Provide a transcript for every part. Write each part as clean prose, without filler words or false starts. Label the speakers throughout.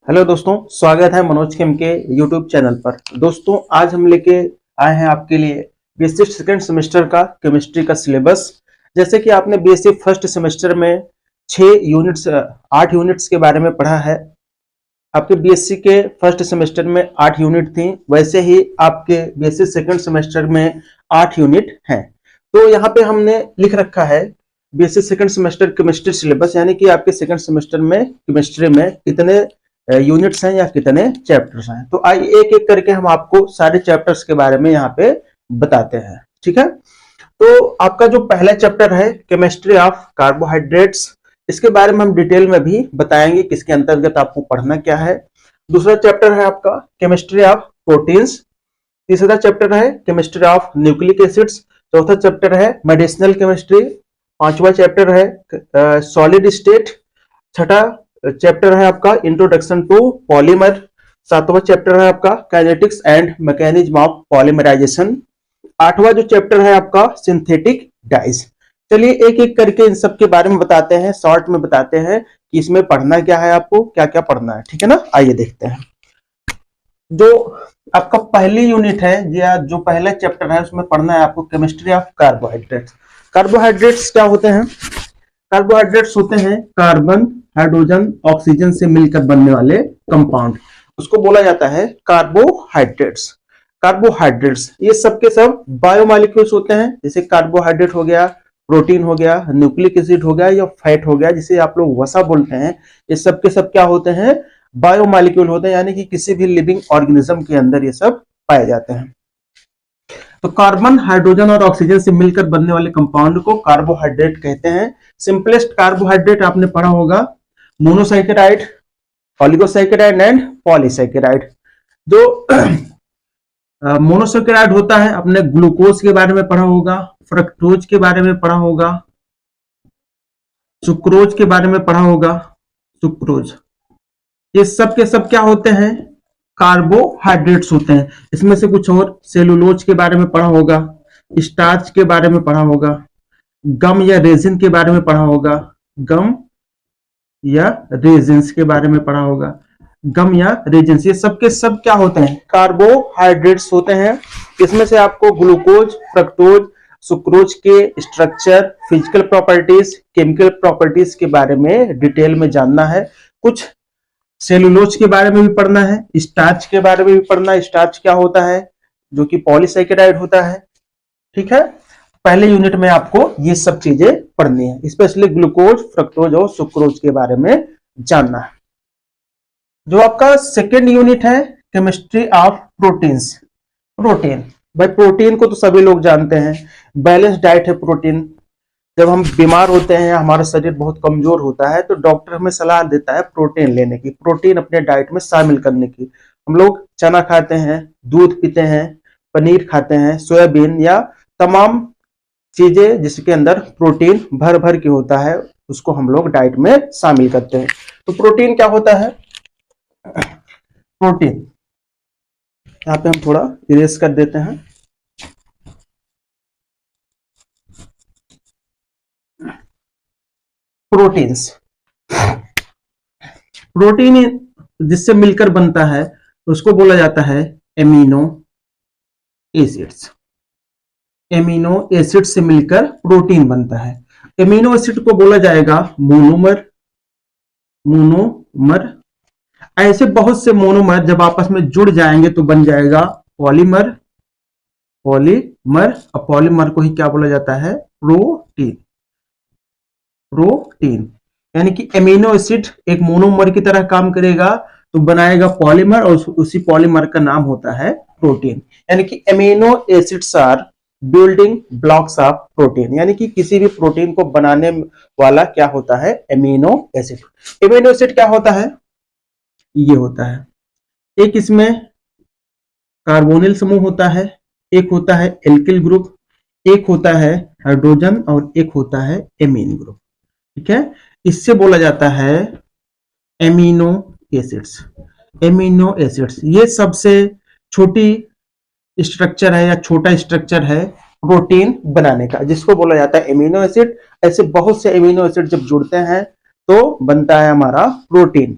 Speaker 1: Hello दोस्तों, स्वागत है मनोज केम के यूट्यूब चैनल पर। दोस्तों, आज हम लेके आए हैं आपके लिए बीएससी सेकंड सेमेस्टर का केमिस्ट्री का सिलेबस। जैसे कि आपने बीएससी फर्स्ट सेमेस्टर में 8 यूनिट्स के बारे में पढ़ा है। आपके बीएससी के फर्स्ट सेमेस्टर में 8 यूनिट थी, वैसे ही आपके बीएससी सेकंड सेमेस्टर में 8 यूनिट हैं। तो यहाँ पे हमने लिख रखा है BSc second semester chemistry syllabus, यानी कि आपके सेकंड सेमेस्टर में केमिस्ट्री में कितने यूनिट्स हैं या कितने चैप्टर्स हैं। तो आइए एक एक करके हम आपको सारे चैप्टर्स के बारे में यहाँ पे बताते हैं। ठीक है, तो आपका जो पहला चैप्टर है केमिस्ट्री ऑफ कार्बोहाइड्रेट्स, इसके बारे में हम डिटेल में भी बताएंगे किसके अंतर्गत आपको पढ़ना क्या है। दूसरा चैप्टर है आपका केमिस्ट्री ऑफ प्रोटीन्स। तीसरा चैप्टर है केमिस्ट्री ऑफ न्यूक्लिक एसिड्स। चौथा चैप्टर है मेडिसिनल केमिस्ट्री। पांचवा चैप्टर है सॉलिड स्टेट। छठा चैप्टर है आपका इंट्रोडक्शन टू पॉलीमर। सातवां चैप्टर है आपका kinetics and mechanism of polymerization. आठवां जो चैप्टर है आपका सिंथेटिक डाइज। चलिए एक एक करके इन सब के बारे में बताते हैं, शॉर्ट में बताते हैं कि इसमें पढ़ना क्या है, आपको क्या क्या पढ़ना है। ठीक है ना, आइए देखते हैं। जो आपका पहली यूनिट है या जो पहला चैप्टर है उसमें पढ़ना है आपको केमिस्ट्री ऑफ कार्बोहाइड्रेट्स। कार्बोहाइड्रेट्स क्या होते हैं? कार्बोहाइड्रेट्स होते हैं कार्बन, हाइड्रोजन, ऑक्सीजन से मिलकर बनने वाले कंपाउंड, उसको बोला जाता है कार्बोहाइड्रेट्स। कार्बोहाइड्रेट्स ये सब के सब बायोमॉलिक्यूल्स होते हैं, जैसे कार्बोहाइड्रेट हो गया, प्रोटीन हो गया, न्यूक्लिक एसिड हो गया या फैट हो गया, जिसे आप लोग वसा बोलते हैं। ये सब के सब क्या होते हैं? बायोमॉलिक्यूल होते हैं, यानी कि किसी भी लिविंग ऑर्गेनिज्म के अंदर ये सब पाए जाते हैं। तो कार्बन, हाइड्रोजन और ऑक्सीजन से मिलकर बनने वाले कंपाउंड को कार्बोहाइड्रेट कहते हैं। सिंपलेस्ट कार्बोहाइड्रेट आपने पढ़ा होगा मोनोसैकेराइड, ऑलिगोसैकेराइड एंड पॉलीसैकेराइड। जो मोनोसैकेराइड होता है, आपने ग्लूकोज के बारे में पढ़ा होगा, फ्रक्टोज के बारे में पढ़ा होगा, सुक्रोज के बारे में पढ़ा होगा, सुक्रोज। ये सब के सब क्या होते हैं? कार्बोहाइड्रेट्स होते हैं। इसमें से कुछ और सेलुलोज के बारे में पढ़ा होगा, स्टार्च के बारे में पढ़ा होगा, गम या रेजिन के बारे में पढ़ा होगा, गम या रेजिन्स के बारे में पढ़ा होगा, गम या रेजिन्स। ये सब के सब क्या होते हैं? कार्बोहाइड्रेट्स होते हैं। इसमें से आपको ग्लूकोज, फ्रक्टोज, सुक्रोज के structure, physical properties, chemical properties के बारे में डिटेल में जानना है। कुछ सेलुलोज के बारे में भी पढ़ना है, स्टार्च के बारे में भी पढ़ना है। स्टार्च क्या होता है? जो कि पॉलीसैकेराइड होता है। ठीक है, पहले यूनिट में आपको ये सब चीजें पढ़नी है, स्पेशली ग्लूकोज, फ्रक्टोज और सुक्रोज के बारे में जानना है। जो आपका सेकेंड यूनिट है केमिस्ट्री ऑफ प्रोटीन्स। प्रोटीन, भाई प्रोटीन को तो सभी लोग जानते हैं, बैलेंस डाइट है प्रोटीन। जब हम बीमार होते हैं, हमारा शरीर बहुत कमजोर होता है, तो डॉक्टर हमें सलाह देता है प्रोटीन लेने की, प्रोटीन अपने डाइट में शामिल करने की। हम लोग चना खाते हैं, दूध पीते हैं, पनीर खाते हैं, सोयाबीन या तमाम चीजें जिसके अंदर प्रोटीन भर भर के होता है, उसको हम लोग डाइट में शामिल करते हैं। तो प्रोटीन क्या होता है? प्रोटीन यहाँ पे हम थोड़ा इरेज कर देते हैं। प्रोटीन्स, प्रोटीन जिससे मिलकर बनता है उसको बोला जाता है एमिनो एसिड्स। एमिनो एसिड से मिलकर प्रोटीन बनता है। एमिनो एसिड को बोला जाएगा मोनोमर। मोनोमर, ऐसे बहुत से मोनोमर जब आपस में जुड़ जाएंगे तो बन जाएगा पॉलीमर। पॉलीमर, और पॉलीमर को ही क्या बोला जाता है? प्रोटीन। प्रोटीन यानी कि एमिनो एसिड एक मोनोमर की तरह काम करेगा तो बनाएगा पॉलीमर, और उसी पॉलीमर का नाम होता है प्रोटीन। यानी कि amino acids are building blocks of protein, यानी कि किसी भी प्रोटीन को बनाने वाला क्या होता है? Amino acid. एमिनो एसिड क्या होता है? ये होता है, एक इसमें कार्बोनिल समूह होता है, एक होता है एल्किल ग्रुप, एक होता है हाइड्रोजन और एक होता है एमीन ग्रुप। ठीक है, इससे बोला जाता है एमिनो एसिड्स। एमिनो एसिड्स ये सबसे छोटी स्ट्रक्चर है या छोटा स्ट्रक्चर है प्रोटीन बनाने का, जिसको बोला जाता है एमिनो एसिड। ऐसे बहुत से एमिनो एसिड जब जुड़ते हैं तो बनता है हमारा प्रोटीन।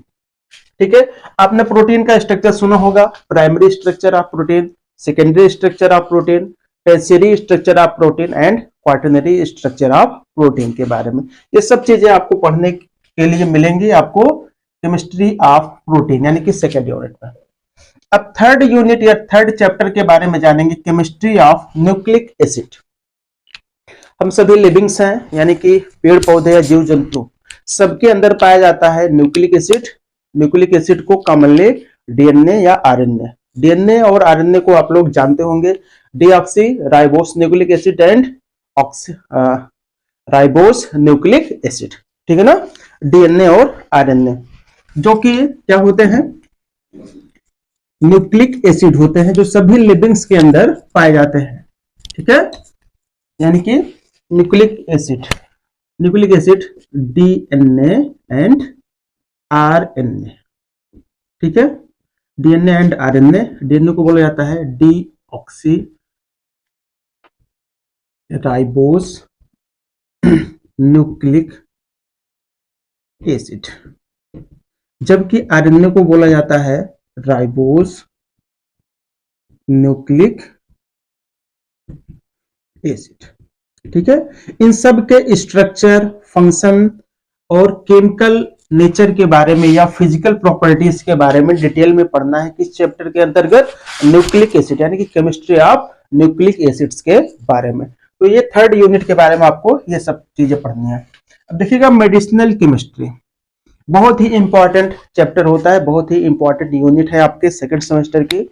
Speaker 1: ठीक है। आपने प्रोटीन का स्ट्रक्चर सुना होगा, primary structure of protein, secondary structure of protein, tertiary structure of protein and quaternary structure of protein के बारे में। ये सब चीजें आपको पढ़ने के लिए मिलेंगी आपको केमिस्ट्री ऑफ प्रोटीन यानी कि सेकेंड यूनिट में। अब थर्ड यूनिट या थर्ड चैप्टर के बारे में जानेंगे, केमिस्ट्री ऑफ न्यूक्लिक एसिड। हम सभी लिविंग्स हैं यानी कि पेड़ पौधे या जीव जंतु, सबके अंदर पाया जाता है न्यूक्लिक एसिड। न्यूक्लिक एसिड को कॉमनली डीएनए या आरएनए, डीएनए और आरएनए को आप लोग जानते होंगे, deoxy ribose nucleic acid and oxy ribose nucleic acid, ठीक है ना। डीएनए और आरएनए जो कि क्या होते हैं, न्यूक्लिक एसिड होते हैं जो सभी लिविंग्स के अंदर पाए जाते हैं, ठीक है। यानी कि nucleic acid DNA and RNA, ठीक है। डीएनए एंड आरएनए, डीएनए को बोला जाता है डीऑक्सी राइबोस न्यूक्लिक एसिड, जबकि आरएनए को बोला जाता है राइबोस न्यूक्लिक एसिड, ठीक है। इन सब के स्ट्रक्चर, फंक्शन और केमिकल नेचर के बारे में या फिजिकल प्रॉपर्टीज के बारे में डिटेल में पढ़ना है किस चैप्टर के अंतर्गत, न्यूक्लिक एसिड यानी कि केमिस्ट्री ऑफ न्यूक्लिक एसिड्स के बारे में। तो ये थर्ड यूनिट के बारे में आपको ये सब चीजें पढ़नी है। अब देखिएगा मेडिसिनल केमिस्ट्री बहुत ही इंपॉर्टेंट चैप्टर होता है, बहुत ही इंपॉर्टेंट यूनिट है आपके सेकंड सेमेस्टर की।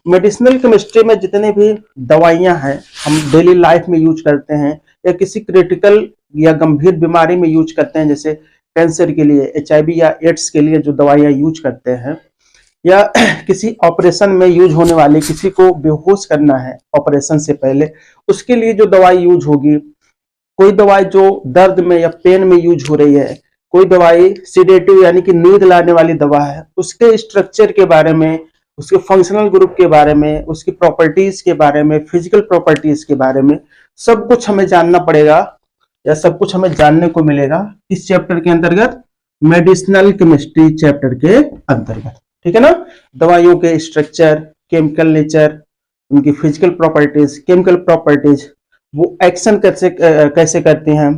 Speaker 1: मेडिसिनल केमिस्ट्री में जितने भी दवाइयां हैं हम डेली लाइफ में यूज करते हैं या किसी क्रिटिकल या गंभीर बीमारी में यूज करते हैं, जैसे कैंसर के लिए, एचआईवी या एड्स के लिए जो दवाइयां यूज करते हैं, या किसी ऑपरेशन में यूज होने वाली, किसी को बेहोश करना है ऑपरेशन से पहले, उसके लिए जो दवाई यूज होगी, कोई दवाई जो दर्द में या पेन में यूज हो रही है, कोई दवाई सिडेटिव यानी कि नींद लाने वाली दवा है, उसके स्ट्रक्चर के बारे में, उसके फंक्शनल ग्रुप के बारे में, उसकी प्रॉपर्टीज के बारे में, फिजिकल प्रॉपर्टीज के बारे में सब कुछ हमें जानना पड़ेगा या सब कुछ हमें जानने को मिलेगा इस चैप्टर के अंतर्गत, मेडिसिनल केमिस्ट्री चैप्टर के अंतर्गत, ठीक है ना। दवाइयों के स्ट्रक्चर, केमिकल नेचर, उनकी फिजिकल प्रॉपर्टीज, केमिकल प्रॉपर्टीज, वो एक्शन कैसे करती हैं।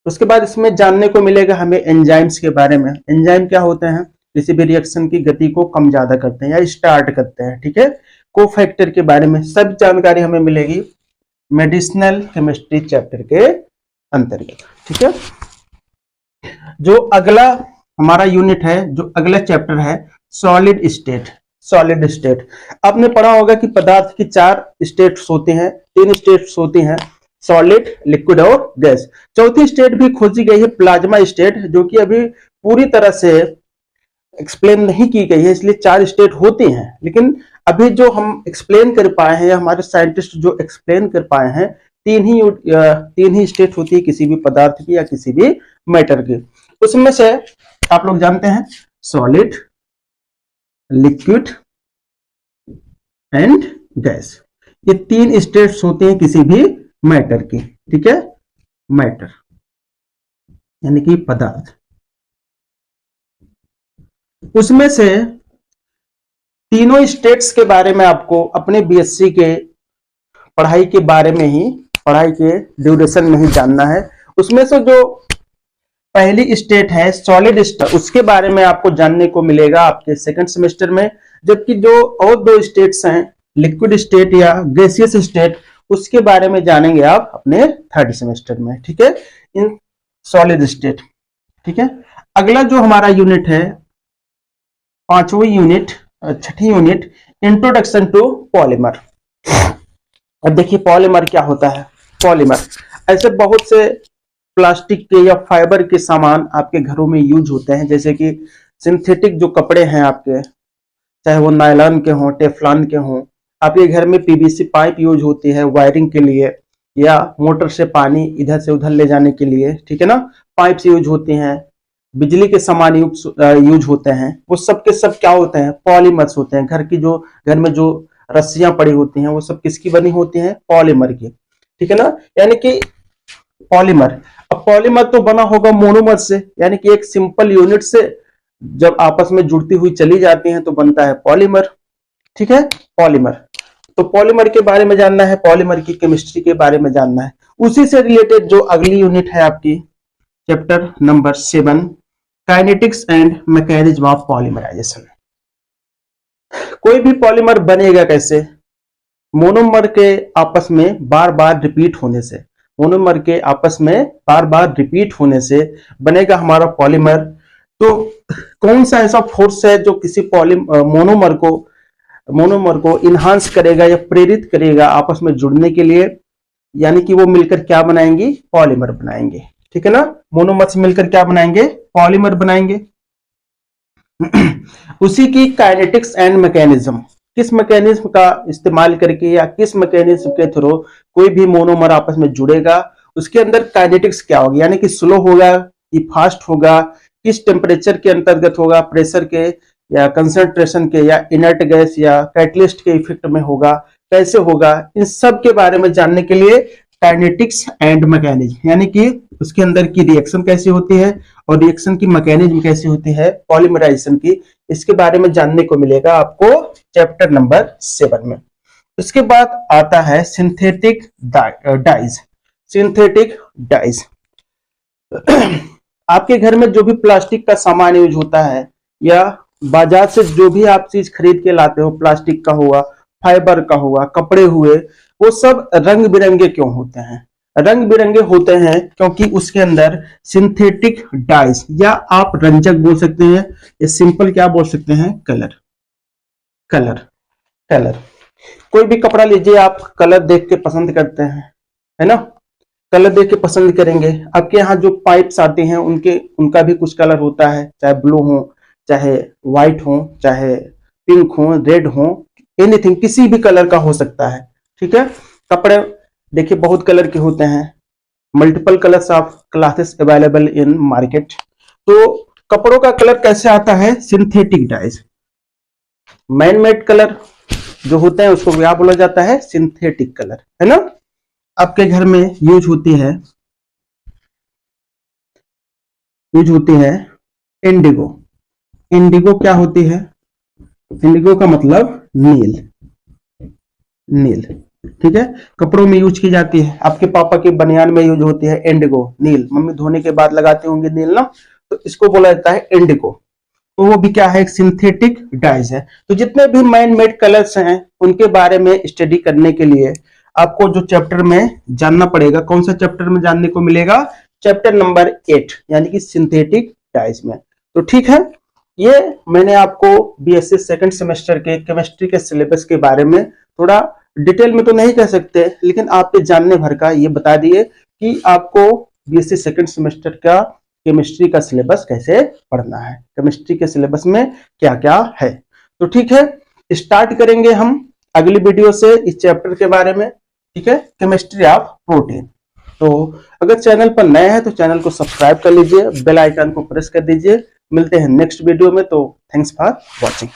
Speaker 1: उसके बाद इसमें जानने को मिलेगा हमें एंजाइम्स के बारे में। एंजाइम क्या होते हैं, किसी भी रिएक्शन की गति को कम ज्यादा करते हैं या स्टार्ट करते हैं, ठीक है। कोफैक्टर के बारे में सब जानकारी हमें मिलेगी मेडिसिनल केमिस्ट्री चैप्टर के अंतर्गत, ठीक है। जो अगला हमारा यूनिट है, जो अगला चैप्टर है सॉलिड स्टेट। सॉलिड स्टेट आपने पढ़ा होगा कि पदार्थ की 4 स्टेट्स होती हैं, 3 स्टेट्स होती हैं, सॉलिड, लिक्विड और गैस। चौथी स्टेट भी खोजी गई है प्लाज्मा स्टेट, जो कि अभी पूरी तरह से एक्सप्लेन नहीं की गई है, इसलिए 4 स्टेट होती हैं। लेकिन अभी जो हम एक्सप्लेन कर पाए हैं, हमारे साइंटिस्ट जो एक्सप्लेन कर पाए हैं, 3 ही स्टेट होती है किसी भी पदार्थ की या किसी भी मैटर की। उसमें से आप लोग जानते हैं सॉलिड, लिक्विड एंड गैस, ये 3 स्टेट्स होती हैं किसी भी मैटर की, ठीक है। मैटर यानी कि पदार्थ, उसमें से तीनों स्टेट्स के बारे में आपको अपने बीएससी के पढ़ाई के बारे में ही, पढ़ाई के ड्यूरेशन में ही जानना है। उसमें से जो पहली स्टेट है सॉलिड स्टेट, उसके बारे में आपको जानने को मिलेगा आपके सेकंड सेमेस्टर में, जबकि जो और 2 स्टेट्स हैं लिक्विड स्टेट या गैसियस स्टेट, उसके बारे में जानेंगे आप अपने थर्ड सेमेस्टर में, ठीक है। इन सॉलिड स्टेट, ठीक है। अगला जो हमारा यूनिट है 5वीं यूनिट, 6ठी यूनिट, इंट्रोडक्शन टू पॉलीमर। अब देखिए पॉलीमर क्या होता है। पॉलीमर ऐसे बहुत से प्लास्टिक के या फाइबर के सामान आपके घरों में यूज होते हैं, जैसे कि सिंथेटिक जो कपड़े हैं आपके, चाहे वो नायलॉन के हों, टेफ्लॉन के हों, आपके घर में पीवीसी पाइप यूज होती है वायरिंग के लिए या मोटर से पानी इधर से उधर ले जाने के लिए, ठीक है ना। पाइप्स यूज होती हैं, बिजली के सामान यूज होते हैं, वो सब के सब क्या होते हैं, पॉलीमर्स होते हैं। घर में जो रस्सियां पड़ी होती हैं वो सब किसकी बनी होती हैं, पॉलीमर की, ठीक है ना। यानी कि पॉलीमर, अब पॉलीमर तो बना होगा मोनोमर से, यानी कि एक सिंपल यूनिट से जब आपस में जुड़ती हुई चली जाती हैं तो बनता है पॉलीमर। ठीक है, पॉलीमर। तो पॉलीमर के बारे में जानना है, पॉलीमर की केमिस्ट्री के बारे में जानना है। उसी से रिलेटेड जो अगली यूनिट है आपकी, chapter number 7, kinetics and mechanism of polymerization. कोई भी पॉलीमर बनेगा कैसे? मोनोमर के आपस में बार बार रिपीट होने से, मोनोमर के आपस में बार बार रिपीट होने से बनेगा हमारा पॉलीमर। तो कौन सा ऐसा फोर्स है जो किसी मोनोमर को इन्हांस करेगा या प्रेरित करेगा आपस में जुड़ने के लिए, यानी कि वो मिलकर क्या बनाएंगी? पॉलीमर बनाएंगे। ठीक है ना, मोनोमर से मिलकर क्या बनाएंगे? पॉलीमर बनाएंगे। उसी की काइनेटिक्स एंड मैकेनिज्म, किस मैकेनिज्म का इस्तेमाल करके या किस मैकेनिज्म के थ्रू कोई भी मोनोमर आपस में जुड़ेगा, उसके अंदर काइनेटिक्स क्या होगी, यानी कि स्लो होगा कि फास्ट होगा, किस टेम्परेचर के अंतर्गत होगा, प्रेशर के या कंसंट्रेशन के या इनर्ट गैस या कैटलिस्ट के इफेक्ट में होगा, कैसे होगा, इन सब के बारे में जानने के लिए काइनेटिक्स एंड मैकेनिज्म, यानी कि उसके अंदर की रिएक्शन कैसी होती है और रिएक्शन की मैकेनिज्म कैसी होती है पॉलीमराइजेशन की, इसके बारे में जानने को मिलेगा आपको चैप्टर नंबर 7 में। उसके बाद आता है सिंथेटिक डाइज। सिंथेटिक डाइज आपके घर में जो भी प्लास्टिक का सामान यूज होता है या बाजार से जो भी आप चीज खरीद के लाते हो, प्लास्टिक का हुआ, फाइबर का हुआ, कपड़े हुए, वो सब रंग बिरंगे क्यों होते हैं? रंग बिरंगे होते हैं क्योंकि उसके अंदर सिंथेटिक डाइज, या आप रंजक बोल सकते हैं या सिंपल क्या बोल सकते हैं, कलर। कलर कलर कोई भी कपड़ा लीजिए, आप कलर देख के पसंद करते हैं, है ना? कलर देख के पसंद करेंगे। आपके यहाँ जो पाइप्स आते हैं उनका भी कुछ कलर होता है, चाहे ब्लू हो, चाहे व्हाइट हो, चाहे पिंक हो, रेड हो, एनीथिंग, किसी भी कलर का हो सकता है। ठीक है, कपड़े देखिए बहुत कलर के होते हैं, multiple colours of classes available in market. तो कपड़ों का कलर कैसे आता है? Synthetic dies. Man made colour जो होते हैं उसको क्या बोला जाता है? सिंथेटिक कलर, है ना? आपके घर में यूज होती है इंडिगो। इंडिगो क्या होती है? इंडिगो का मतलब नील। नील, ठीक है, कपड़ों में यूज की जाती है। आपके पापा के बनियान में यूज होती है इंडिगो, नील। मम्मी धोने के बाद लगाते होंगे नील ना, तो इसको बोला जाता है इंडिगो। तो वो भी क्या है? एक सिंथेटिक डाइज है। तो जितने भी मैन मेड कलर्स हैं उनके बारे में स्टडी करने के लिए आपको जो चैप्टर में जानना पड़ेगा, कौन सा चैप्टर में जानने को मिलेगा? चैप्टर नंबर 8, यानी कि सिंथेटिक डाइज में। तो ठीक है, ये मैंने आपको बीएससी सेकंड सेमेस्टर के केमिस्ट्री के सिलेबस के बारे में थोड़ा डिटेल में तो नहीं कह सकते, लेकिन आपके जानने भर का ये बता दिए कि आपको बीएससी सेकंड सेमेस्टर का केमिस्ट्री का सिलेबस कैसे पढ़ना है, केमिस्ट्री के सिलेबस में क्या क्या है। तो ठीक है, स्टार्ट करेंगे हम अगली वीडियो से इस चैप्टर के बारे में। ठीक है, केमिस्ट्री ऑफ प्रोटीन। तो अगर चैनल पर नए हैं तो चैनल को सब्सक्राइब कर लीजिए, बेल आइकन को प्रेस कर दीजिए। मिलते हैं नेक्स्ट वीडियो में। तो थैंक्स फॉर वॉचिंग।